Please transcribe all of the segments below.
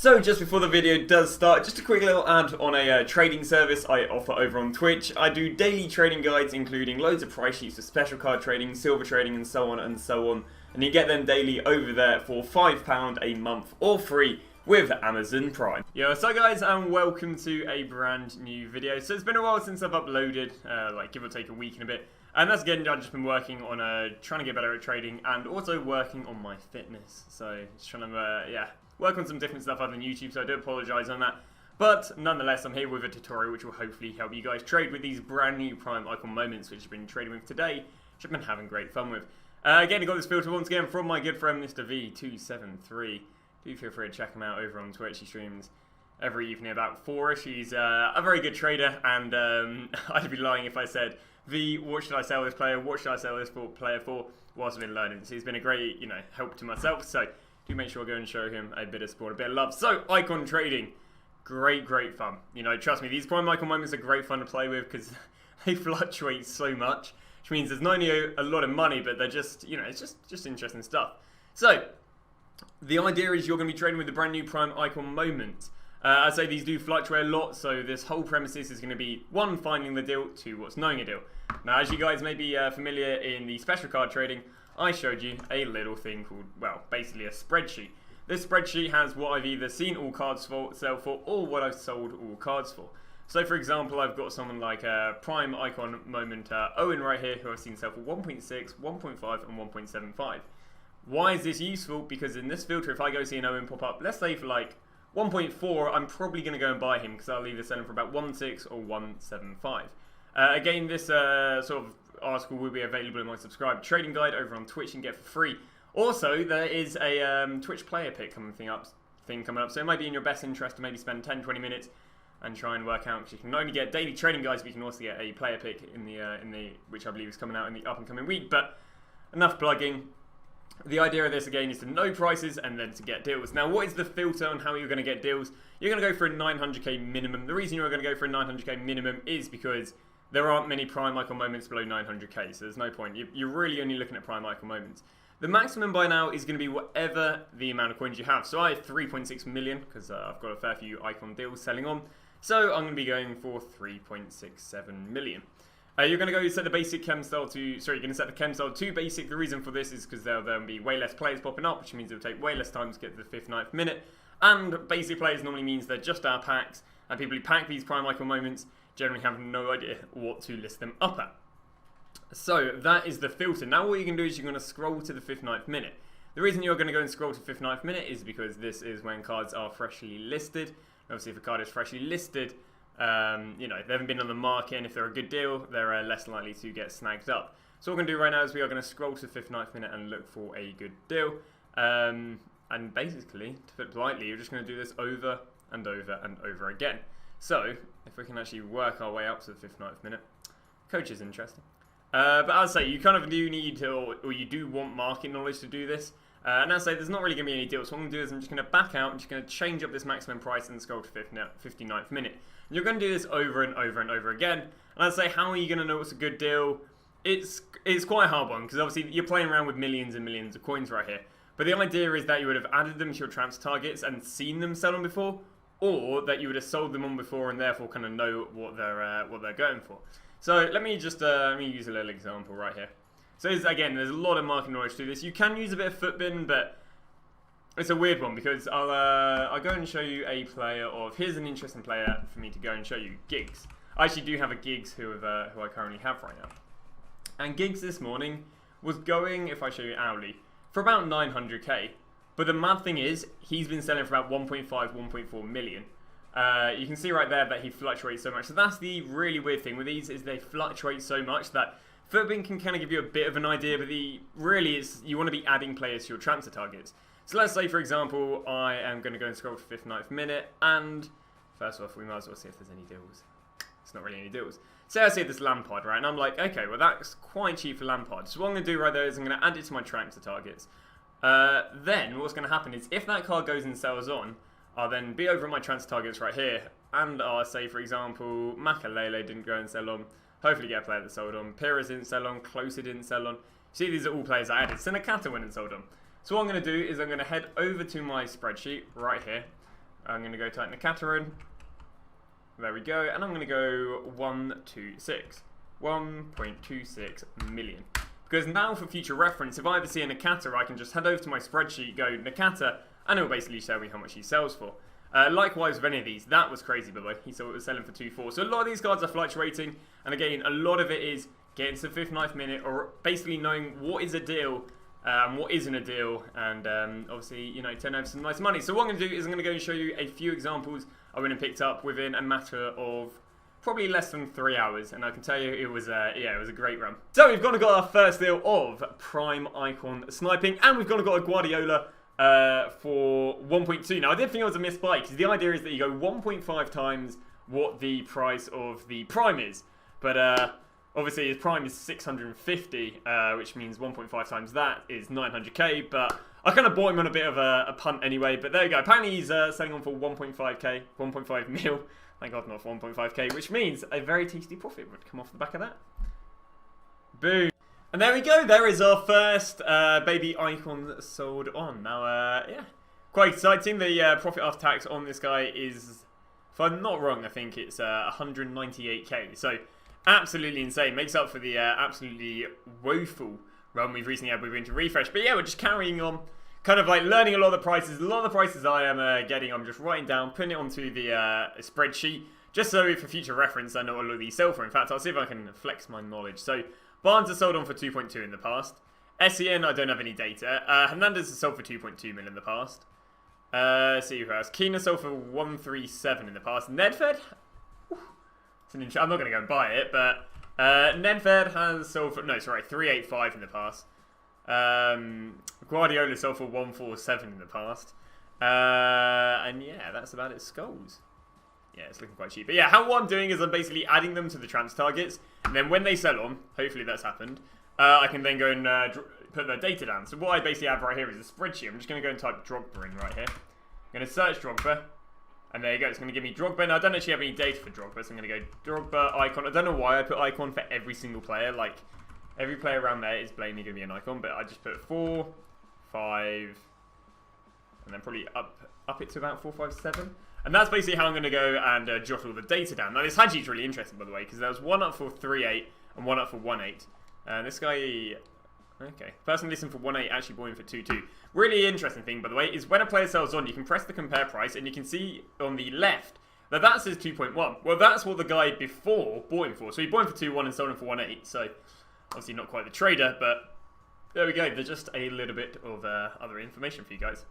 So just before the video does start, just a quick little ad on a trading service I offer over on Twitch. I do daily trading guides including loads of price sheets for special card trading, silver trading and so on and so on. And you get them daily over there for £5 a month or free with Amazon Prime. Yo, what's up guys and welcome to a brand new video. So it's been a while since I've uploaded, like give or take a week and a bit. And that's again, I've just been working on trying to get better at trading and also working on my fitness. So just trying to, work on some different stuff other than YouTube, so I do apologise on that. But nonetheless, I'm here with a tutorial which will hopefully help you guys trade with these brand new Prime Icon moments which I've been trading with today, which I've been having great fun with. Again, I got this filter once again from my good friend Mr. V273. Do feel free to check him out over on Twitch. He streams every evening about 4ish. He's a very good trader, and I'd be lying if I said, V, what should I sell this player? What should I sell this player for? Whilst I've been learning. So he's been a great, help to myself. So do make sure I go and show him a bit of support, a bit of love. So, icon trading, great fun. Trust me, these Prime Icon moments are great fun to play with because they fluctuate so much, which means there's not only a lot of money, but they're just, it's just interesting stuff. So, the idea is you're going to be trading with the brand new Prime Icon moment. I say these do fluctuate a lot, so this whole premises is going to be 1, finding the deal, 2, what's knowing a deal. Now, as you guys may be familiar in the special card trading, I showed you a little thing called, well, basically a spreadsheet. This spreadsheet has what I've either seen all cards sell for or what I've sold all cards for. So, for example, I've got someone like Prime Icon moment Owen right here who I've seen sell for 1.6, 1.5 and 1.75. Why is this useful? Because in this filter, if I go see an Owen pop up, let's say for like 1.4, I'm probably going to go and buy him because I'll either sell him for about 1.6 or 1.75. Again, this sort of article will be available in my subscribed trading guide over on Twitch and get for free. Also, there is a Twitch player pick coming up, so it might be in your best interest to maybe spend 10-20 minutes and try and work out, because you can not only get daily trading guides, but you can also get a player pick in the which I believe is coming out in the up and coming week. But enough plugging. The idea of this again is to know prices and then to get deals. Now, what is the filter on how you're going to get deals? You're going to go for a 900k minimum. The reason you're going to go for a 900k minimum is because there aren't many Prime Icon moments below 900k, so there's no point. You're really only looking at Prime Icon moments. The maximum by now is going to be whatever the amount of coins you have. So I have 3.6 million because I've got a fair few Icon deals selling on. So I'm going to be going for 3.67 million. You're going to go set the basic chem style to, sorry, you're going to set the chem style to basic. The reason for this is because there'll be way less players popping up, which means it'll take way less time to get to the 5th, 9th minute. And basic players normally means they're just our packs, and people who pack these Prime Icon moments generally have no idea what to list them up at. So that is the filter. Now what you can do is you're going to scroll to the 5th, 9th minute. The reason you're going to go and scroll to 5th, 9th minute is because this is when cards are freshly listed. Obviously if a card is freshly listed, they haven't been on the market, and if they're a good deal, they're less likely to get snagged up. So what we're going to do right now is we are going to scroll to the 5th, 9th minute and look for a good deal. And basically, to put it politely, you're just going to do this over and over and over again. So, if we can actually work our way up to the 5th, 9th minute, coach is interesting. But as I say, you kind of do need to, or you do want market knowledge to do this. And as I say, there's not really going to be any deals. So what I'm going to do is I'm just going to back out, I'm just going to change up this maximum price and scroll to 59th minute. And you're going to do this over and over and over again. And as I say, how are you going to know what's a good deal? It's quite a hard one, because obviously you're playing around with millions and millions of coins right here. But the idea is that you would have added them to your transfer targets and seen them sell on before, or that you would have sold them on before and therefore kind of know what they're going for. So let me just let me use a little example right here. So again, there's a lot of market knowledge to this. You can use a bit of footbin, but it's a weird one because I'll go and show you a player of, here's an interesting player for me to go and show you, Giggs. I actually do have a Giggs who I currently have right now. And Giggs this morning was going, if I show you hourly, for about 900k. But the mad thing is, he's been selling for about 1.5, 1.4 million. You can see right there that he fluctuates so much. So that's the really weird thing with these, is they fluctuate so much that footbin can kind of give you a bit of an idea, but really is you want to be adding players to your transfer targets. So let's say, for example, I am going to go and scroll to 5th, 9th minute, and first off, we might as well see if there's any deals. It's not really any deals. Say I see this Lampard, right, and I'm like, okay, well that's quite cheap for Lampard. So what I'm going to do right there is I'm going to add it to my transfer targets. Then what's going to happen is if that card goes and sells on, I'll then be over at my transfer targets right here, and I'll say, for example, Makalele didn't go and sell on. Hopefully get a player that sold on. Pires didn't sell on. Closer didn't sell on. See, these are all players I added. Senekata went and sold on. So what I'm going to do is I'm going to head over to my spreadsheet right here. I'm going to go type Nakata in. There we go. And I'm going to go 126. 1.26 million. Because now for future reference, if I ever see a Nakata, I can just head over to my spreadsheet, go Nakata, and it will basically show me how much he sells for. Likewise with any of these, that was crazy by the way, he saw it was selling for 2.4. So a lot of these cards are fluctuating, and again, a lot of it is getting to the 5th, 9th minute, or basically knowing what is a deal, what isn't a deal, and obviously, you know, turn over some nice money. So what I'm going to do is I'm going to go and show you a few examples I went and picked up within a matter of probably less than 3 hours, and I can tell you it was it was a great run. So we've gone and got our first deal of Prime Icon Sniping, and we've gone and got a Guardiola for 1.2. Now I did think it was a missed buy, because the idea is that you go 1.5 times what the price of the Prime is, but obviously his Prime is 650, which means 1.5 times that is 900k, but I kind of bought him on a bit of a punt anyway, but there you go. Apparently he's selling on for 1.5k, 1.5 mil. Thank God not for 1.5k, which means a very tasty profit would come off the back of that. Boom. And there we go. There is our first baby icon sold on. Now, yeah, quite exciting. The profit after tax on this guy is, if I'm not wrong, I think it's 198k. So absolutely insane. Makes up for the absolutely woeful run we've recently had with Winter Refresh. But yeah, we're just carrying on. Kind of like learning a lot of the prices. A lot of the prices I am getting, I'm just writing down, putting it onto the spreadsheet, just so for future reference I know what a lot of these sell for. In fact, I'll see if I can flex my knowledge. So, Barnes has sold on for 2.2 in the past. SEN, I don't have any data. Hernandez has sold for 2.2 mil in the past. See who else. Keane has sold for 137 in the past. Nedved? I'm not going to go and buy it, but Nedved has sold for, no, sorry, 385 in the past. Guardiola sold for 147 in the past. And yeah, that's about it. Skulls. Yeah, it's looking quite cheap. But yeah, what I'm doing is I'm basically adding them to the transfer targets. And then when they sell on, hopefully that's happened, I can then go and put the data down. So what I basically have right here is a spreadsheet. I'm just going to go and type Drogba in right here. I'm going to search Drogba. And there you go. It's going to give me Drogba. Now, I don't actually have any data for Drogba. So I'm going to go Drogba, icon. I don't know why I put icon for every single player. Like, every player around there is blatantly going to be an icon, but I just put 4, 5, and then probably up it to about 4, 5, 7. And that's basically how I'm going to go and jot all the data down. Now this Haji is really interesting, by the way, because there was one up for 3.8 and one up for 1.8. And this guy, okay, person listing for 1.8 actually bought him for 2.2. Really interesting thing, by the way, is when a player sells on, you can press the compare price, and you can see on the left that says 2.1. Well, that's what the guy before bought him for. So he bought him for 2.1 and sold him for 1.8. So obviously not quite the trader, but there we go. There's just a little bit of other information for you guys.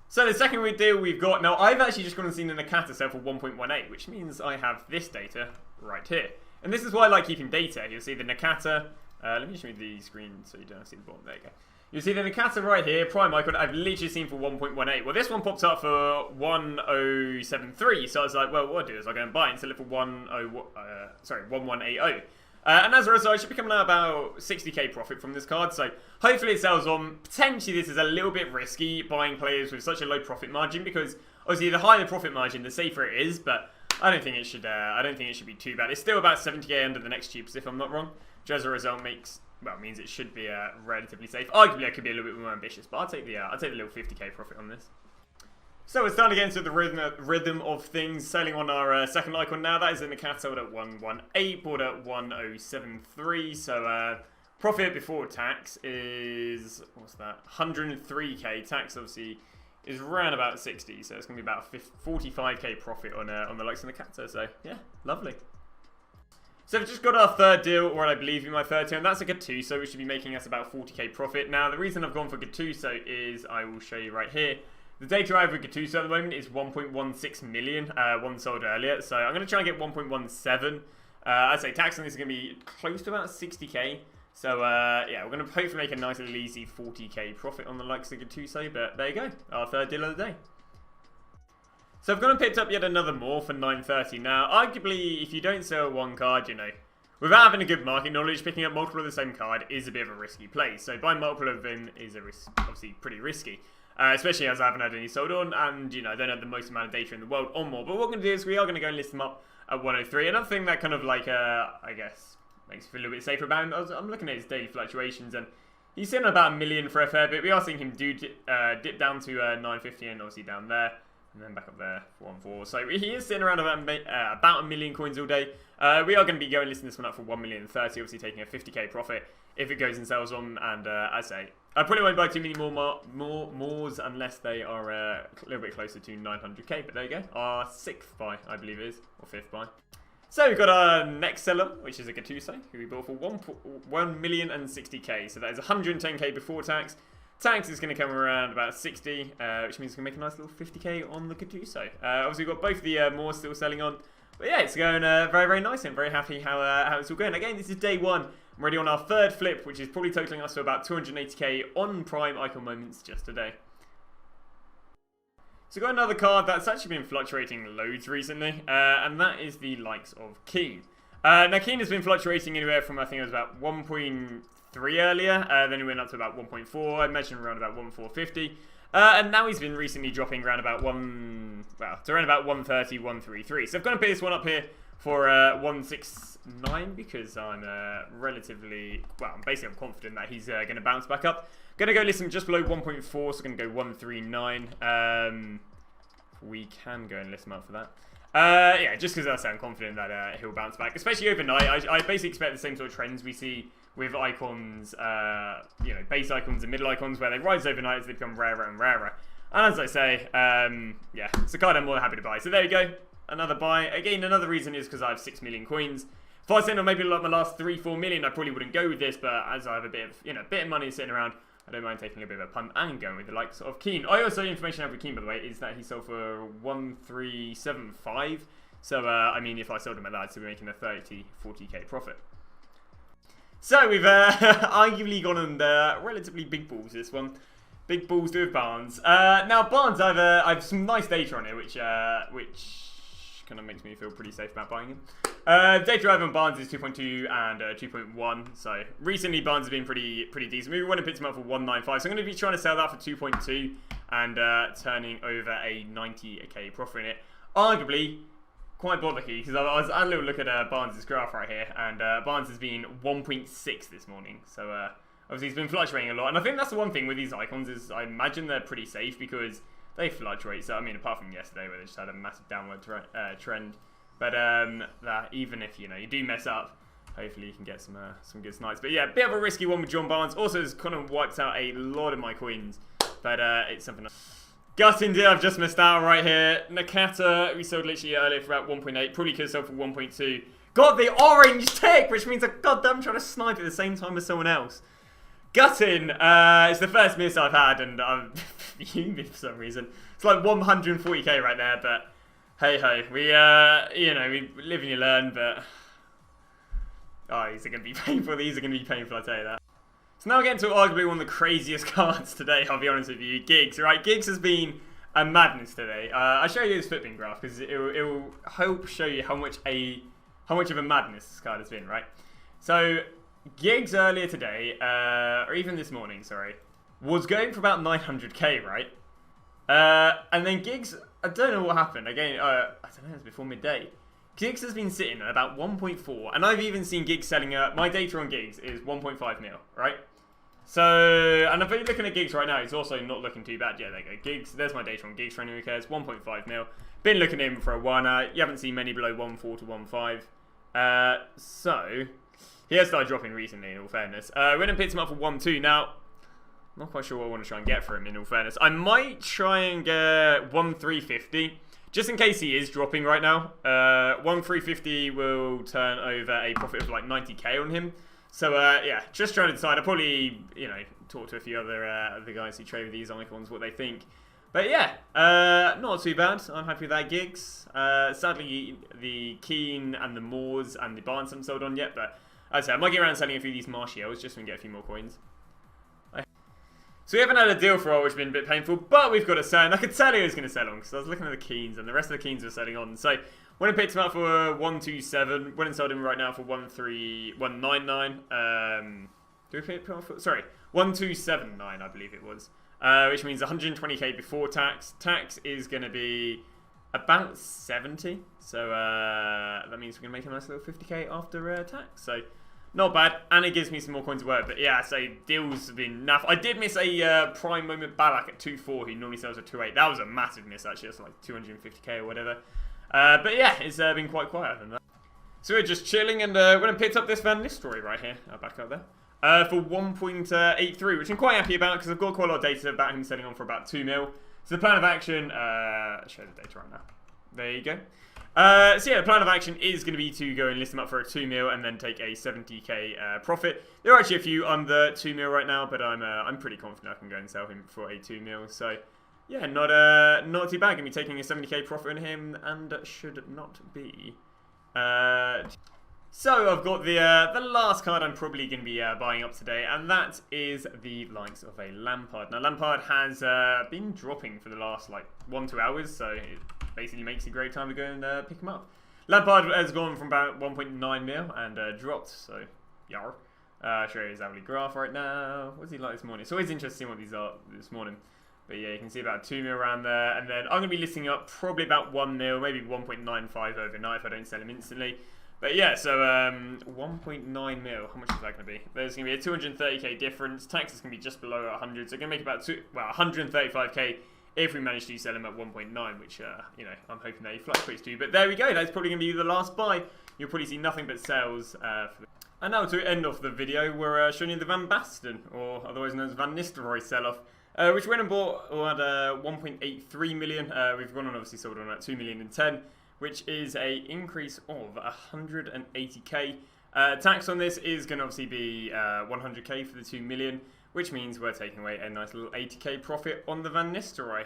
So the second deal we've got, now I've actually just gone and seen a Nakata sell for 1.18, which means I have this data right here. And this is why I like keeping data. You'll see the Nakata, let me show you the screen so you don't have to see the bottom, there you go. You'll see the Nakata right here, Prime Icon, I've literally seen for 1.18. Well, this one pops up for 1.073, so I was like, well, what I'll do is I'll go and buy it and sell it for 1.180. And as a result, I should be coming out about 60k profit from this card. So hopefully it sells on. Potentially this is a little bit risky, buying players with such a low profit margin, because obviously the higher the profit margin, the safer it is. But I don't think it should. I don't think it should be too bad. It's still about 70k under the next cheapest, if I'm not wrong. Which as a result means it should be relatively safe. Arguably, I could be a little bit more ambitious, but I'll take the little 50k profit on this. So we're starting to get into the rhythm of things, sailing on our second icon now. That is in the Nakata, sold at 118, bought at 1073. So profit before tax is, what's that, 103k. Tax obviously is around about 60, so it's going to be about 45k profit on the likes of the Nakata. So yeah, lovely. So we've just got our third deal, or I believe in my third deal, and that's a Gattuso, which should be making us about 40k profit. Now the reason I've gone for Gattuso is, I will show you right here. The data I have with Gattuso at the moment is 1.16 million, one sold earlier, so I'm going to try and get 1.17. I'd say tax on this is going to be close to about 60k, so yeah, we're going to hopefully make a nice little easy 40k profit on the likes of Gattuso, but there you go, our third deal of the day. So I've gone and picked up yet another more for 930. Now, arguably, if you don't sell one card, you know, without having a good market knowledge, picking up multiple of the same card is a bit of a risky play, so buying multiple of them is obviously pretty risky. Especially as I haven't had any sold on, and you know, I don't have the most amount of data in the world on more. But what we're going to do is we are going to go and list them up at 103. Another thing that kind of like, I guess, makes me feel a little bit safer about him. I'm looking at his daily fluctuations, and he's sitting at about 1 million for a fair bit. We are seeing him dip down to 950, and obviously down there. And then back up there, 414. So he is sitting around about a million coins all day. We are going to be going listing this one up for 1,030,000, obviously taking a 50k profit if it goes and sells on. And I say, I probably won't buy too many mores unless they are a little bit closer to 900k. But there you go, our 6th buy, I believe it is, or 5th buy. So we've got our next seller, which is a Gattuso, who we bought for 1,060,000. So that is 110k before tax. Tax is going to come around about 60, which means we can make a nice little 50k on the Gattuso. Obviously, we've got both the Moors still selling on. But yeah, it's going very, very nice. I'm very happy how it's all going. Again, this is day one. I'm already on our 3rd flip, which is probably totaling us to about 280k on prime icon moments just today. So we've got another card that's actually been fluctuating loads recently, and that is the likes of Keane. Now, Keane has been fluctuating anywhere from, I think it was about 1.3 earlier, then he went up to about 1.4, I mentioned around about 1.450, and now he's been recently dropping around about to around about 130, 133. So I've got to put this one up here for 169 because I'm relatively, I'm confident that he's going to bounce back up. Going to go listen just below 1.4, so going to go 139. We can go and list him up for that. Yeah, just because I sound confident that he'll bounce back, especially overnight. I basically expect the same sort of trends we see with icons, base icons and middle icons, where they rise overnight as they become rarer and rarer. And as I say, yeah, it's a card I'm more than happy to buy. So there you go, another buy. Again, another reason is because I have 6 million coins. If I was sitting on maybe like my last 3-4 million, I probably wouldn't go with this. But as I have a bit of money sitting around, I don't mind taking a bit of a punt and going with the likes of Keane. I also, information I have with Keane, by the way, is that he sold for 1,375. So, I mean, if I sold him at that, I'd still be making a 40k profit. So, we've arguably gone on relatively big balls this one. Big balls with Barnes. Now, Barnes, I have some nice data on it, which kind of makes me feel pretty safe about buying him. Data drive on Barnes is 2.2 and 2.1. So recently Barnes has been pretty decent. We went and picked him up for 195. So I'm going to be trying to sell that for 2.2 and turning over a 90k profit in it. Arguably quite bothersome because I had a little look at Barnes' graph right here, and Barnes has been 1.6 this morning. So obviously he's been fluctuating a lot, and I think that's the one thing with these icons is I imagine they're pretty safe because they fluctuate. So I mean, apart from yesterday where they just had a massive downward trend. But that even if you do mess up, hopefully you can get some good snipes. But yeah, a bit of a risky one with John Barnes. Also, has kind of wiped out a lot of my coins. But it's something. Gutting deal, I've just missed out right here. Nakata, we sold literally earlier for about 1.8. Probably could have sold for 1.2. Got the orange tick, which means I'm goddamn trying to snipe at the same time as someone else. Gutting, it's the first miss I've had, and I'm fuming for some reason. It's like 140k right there, but hey ho, we we live and you learn, but these are going to be painful. These are going to be painful, I'll tell you that. So now we're getting to arguably one of the craziest cards today, I'll be honest with you. Giggs, right? Giggs has been a madness today. I'll show you his footpin graph because it will help show you how much of a madness this card has been, right? So Giggs earlier today, or even this morning, sorry, was going for about 900k, right? And then Giggs, I don't know what happened. Again, I don't know, it was before midday. Giggs has been sitting at about 1.4, and I've even seen Giggs selling, my data on Giggs is 1.5 mil, right? So, and if you're looking at Giggs right now, he's also not looking too bad. Yeah, there you go. Giggs, there's my data on Giggs for anyone who cares, 1.5 mil. Been looking at him for a while now. You haven't seen many below 1.4 to 1.5. So, he has started dropping recently, in all fairness. Went and picked him up for 1.2. Now, not quite sure what I want to try and get for him, in all fairness. I might try and get 1,350, just in case he is dropping right now. 1,350 will turn over a profit of like 90k on him. So, yeah, just trying to decide. I'll probably, talk to a few other guys who trade with these icons, what they think. But yeah, not too bad. I'm happy with that, Giggs. Sadly, the Keane and the Moors and the Barnes haven't sold on yet, but as I say, I might get around selling a few of these Marshalls just so we can get a few more coins. So we haven't had a deal for a while, which has been a bit painful, but we've got a sell. And I could tell he was going to sell on because I was looking at the Keens and the rest of the Keens were selling on. So went and picked him up for 127. Went and sold him right now for 199. Do we pick him up for? Sorry, 1279, I believe it was. Which means 120k before tax. Tax is going to be about 70. So that means we're going to make a nice little 50k after tax. So not bad, and it gives me some more coins to work. But yeah, so deals have been naff. I did miss a prime moment Balak at 2.4, who normally sells at 2.8. That was a massive miss, actually. That's like 250k or whatever. But yeah, it's been quite quiet than that. So we're just chilling, and when I picked up this Van Nistelrooy right here, back up there, for 1.83, which I'm quite happy about because I've got quite a lot of data about him selling on for about 2 mil. So the plan of action, I'll show the data right now. There you go. So yeah, the plan of action is going to be to go and list them up for a 2 mil and then take a 70k profit. There are actually a few under 2 mil right now, but I'm pretty confident I can go and sell him for a 2 mil. So yeah, not too bad. Going to be taking a 70k profit on him, and should not be. So I've got the last card I'm probably going to be buying up today, and that is the likes of a Lampard. Now Lampard has been dropping for the last like 1-2 hours, so it basically makes a great time to go and pick him up. Lampard has gone from about 1.9 mil and dropped, so yar. I'll show you his hourly graph right now. What's he like this morning? It's always interesting what these are this morning. But yeah, you can see about 2 mil around there, and then I'm going to be listing up probably about 1 mil, maybe 1.95 overnight if I don't sell him instantly. But yeah, so 1.9 mil, how much is that going to be? There's going to be a 230k difference. Tax is going to be just below 100, so going to make about 135k if we manage to sell him at 1.9, which you know, I'm hoping that he fluctuates to. But there we go. That's probably going to be the last buy. You'll probably see nothing but sales. And now to end off the video, we're showing you the Van Basten, or otherwise known as Van Nistelrooy sell-off. Which we went and bought at 1.83 million. We've gone on obviously sold on at 2 million and 10, which is a increase of 180k. Tax on this is going to obviously be 100k for the 2 million, which means we're taking away a nice little 80k profit on the Van Nistelrooy.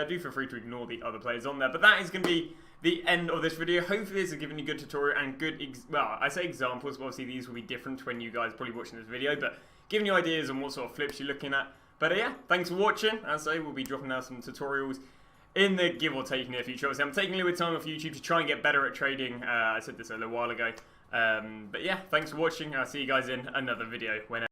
Do feel free to ignore the other players on there, but that is going to be the end of this video. Hopefully this has given you a good tutorial and good, well, I say examples, but obviously these will be different when you guys are probably watching this video, but giving you ideas on what sort of flips you're looking at. But yeah, thanks for watching. As I say, we'll be dropping out some tutorials in the give or take near future. Obviously, I'm taking a little bit of time off YouTube to try and get better at trading. I said this a little while ago. But yeah, thanks for watching. I'll see you guys in another video whenever.